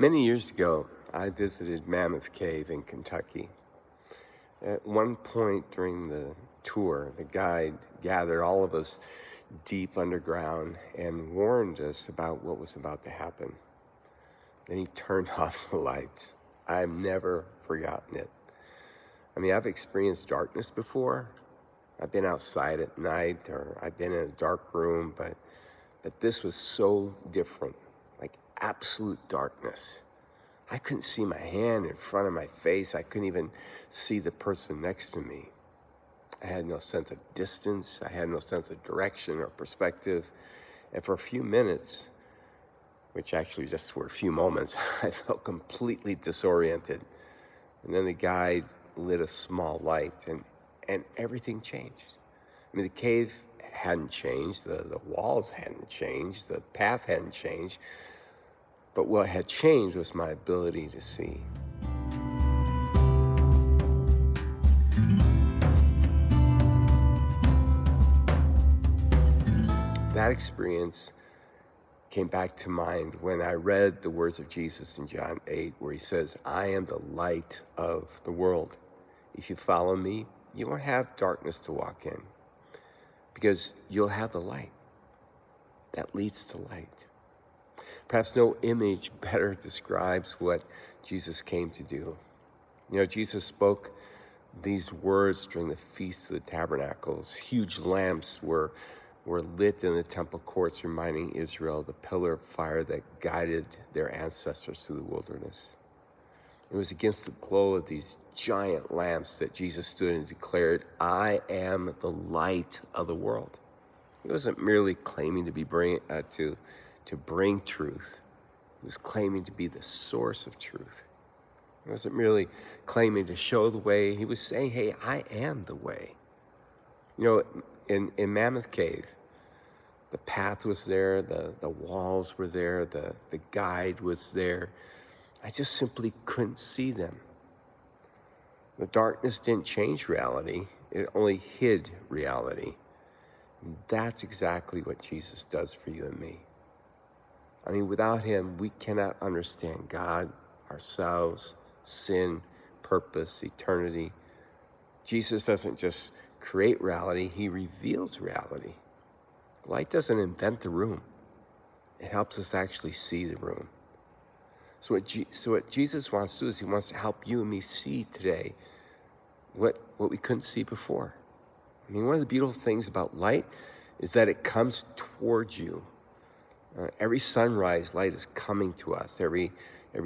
Many years ago, I visited Mammoth Cave in Kentucky. At one point during the tour, the guide gathered all of us deep underground and warned us about what was about to happen. Then he turned off the lights. I've never forgotten it. I've experienced darkness before. I've been outside at night or I've been in a dark room, but this was so different, like absolute darkness. I couldn't see my hand in front of my face. I couldn't even see the person next to me. I had no sense of distance. I had no sense of direction or perspective. And for a few minutes, which actually just were a few moments, I felt completely disoriented. And then the guide lit a small light and everything changed. The cave hadn't changed. The walls hadn't changed. The path hadn't changed. But what had changed was my ability to see. That experience came back to mind when I read the words of Jesus in John 8, where he says, "I am the light of the world. If you follow me, you won't have darkness to walk in, because you'll have the light that leads to light." Perhaps no image better describes what Jesus came to do. Jesus spoke these words during the Feast of the Tabernacles. Huge lamps were lit in the temple courts, reminding Israel of the pillar of fire that guided their ancestors through the wilderness. It was against the glow of these giant lamps that Jesus stood and declared, "I am the light of the world." He wasn't merely claiming to bring truth. He was claiming to be the source of truth. He wasn't merely claiming to show the way. He was saying, "Hey, I am the way." In Mammoth Cave, the path was there, the walls were there, the guide was there. I just simply couldn't see them. The darkness didn't change reality. It only hid reality. And that's exactly what Jesus does for you and me. Without him, we cannot understand God, ourselves, sin, purpose, eternity. Jesus doesn't just create reality, he reveals reality. Light doesn't invent the room. It helps us actually see the room. So what Jesus wants to do is he wants to help you and me see today what we couldn't see before. One of the beautiful things about light is that it comes towards you. Every sunrise, light is coming to us. Every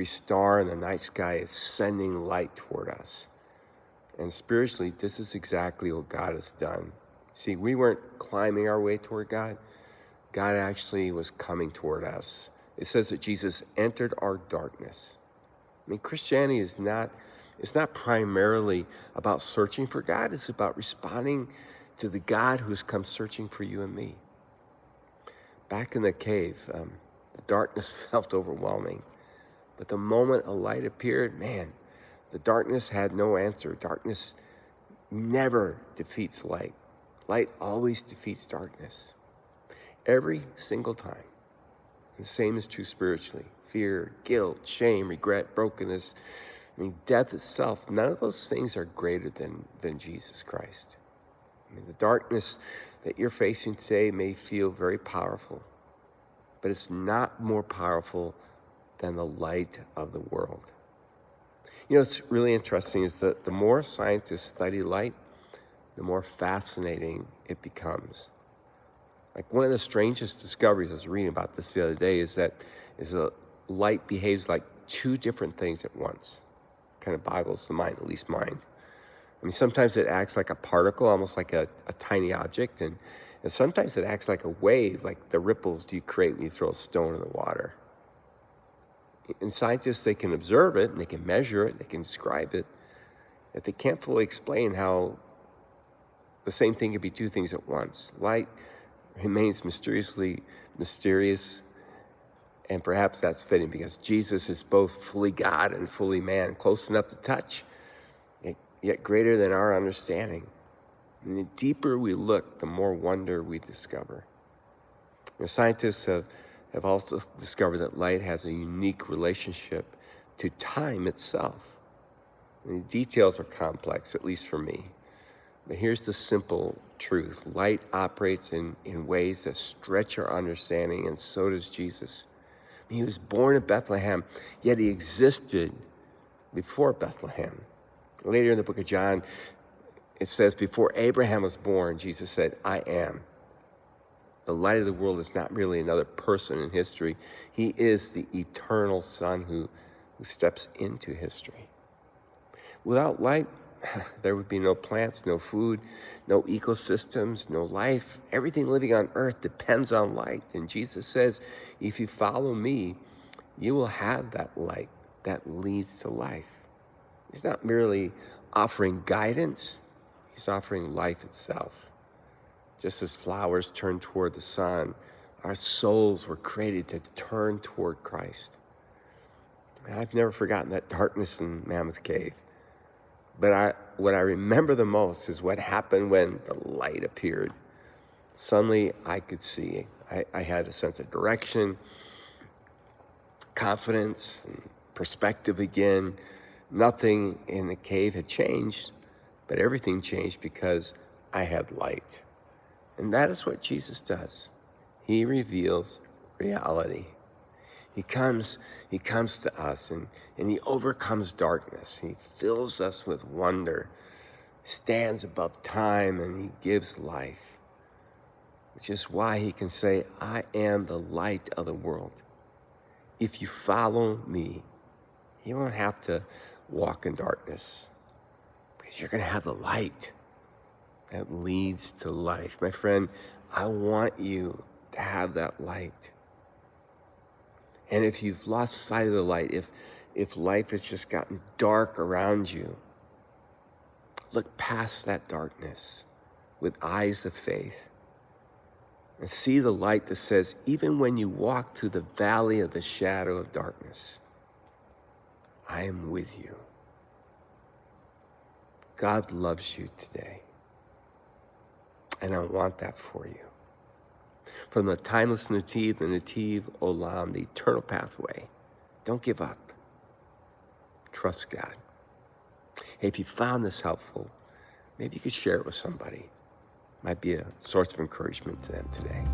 star in the night sky is sending light toward us. And spiritually, this is exactly what God has done. See, we weren't climbing our way toward God. God actually was coming toward us. It says that Jesus entered our darkness. Christianity is not primarily about searching for God. It's about responding to the God who has come searching for you and me. Back in the cave, the darkness felt overwhelming. But the moment a light appeared, the darkness had no answer. Darkness never defeats light. Light always defeats darkness. Every single time. And the same is true spiritually. Fear, guilt, shame, regret, brokenness. Death itself, none of those things are greater than Jesus Christ. The darkness that you're facing today may feel very powerful, but it's not more powerful than the light of the world. What's really interesting is that the more scientists study light, the more fascinating it becomes. Like one of the strangest discoveries, I was reading about this the other day, is that light behaves like two different things at once. Kind of boggles the mind, at least mine. Sometimes it acts like a particle, almost like a tiny object, and sometimes it acts like a wave, like the ripples you create when you throw a stone in the water. And scientists, they can observe it, and they can measure it, they can describe it, but they can't fully explain how the same thing can be two things at once. Light remains mysterious, and perhaps that's fitting because Jesus is both fully God and fully man, close enough to touch, yet greater than our understanding. And the deeper we look, the more wonder we discover. Scientists have have also discovered that light has a unique relationship to time itself. And the details are complex, at least for me. But here's the simple truth. Light operates in ways that stretch our understanding, and so does Jesus. He was born in Bethlehem, yet he existed before Bethlehem. Later in the book of John, it says, before Abraham was born, Jesus said, I am. The light of the world is not really another person in history. He is the eternal Son who steps into history. Without light, there would be no plants, no food, no ecosystems, no life. Everything living on earth depends on light. And Jesus says, if you follow me, you will have that light that leads to life. He's not merely offering guidance, he's offering life itself. Just as flowers turn toward the sun, our souls were created to turn toward Christ. I've never forgotten that darkness in Mammoth Cave. But what I remember the most is what happened when the light appeared. Suddenly, I could see. I had a sense of direction, confidence, and perspective again. Nothing in the cave had changed, but everything changed because I had light. And that is what Jesus does. He reveals reality. He comes to us and he overcomes darkness. He fills us with wonder, stands above time, and he gives life, which is why he can say, I am the light of the world. If you follow me, you won't have to walk in darkness because you're going to have the light that leads to life. My friend, I want you to have that light. And if you've lost sight of the light, if life has just gotten dark around you, look past that darkness with eyes of faith and see the light that says, even when you walk through the valley of the shadow of darkness, I am with you. God loves you today, and I want that for you. From the timeless Netiv, the Netiv Olam, the eternal pathway. Don't give up. Trust God. Hey, if you found this helpful, maybe you could share it with somebody. Might be a source of encouragement to them today.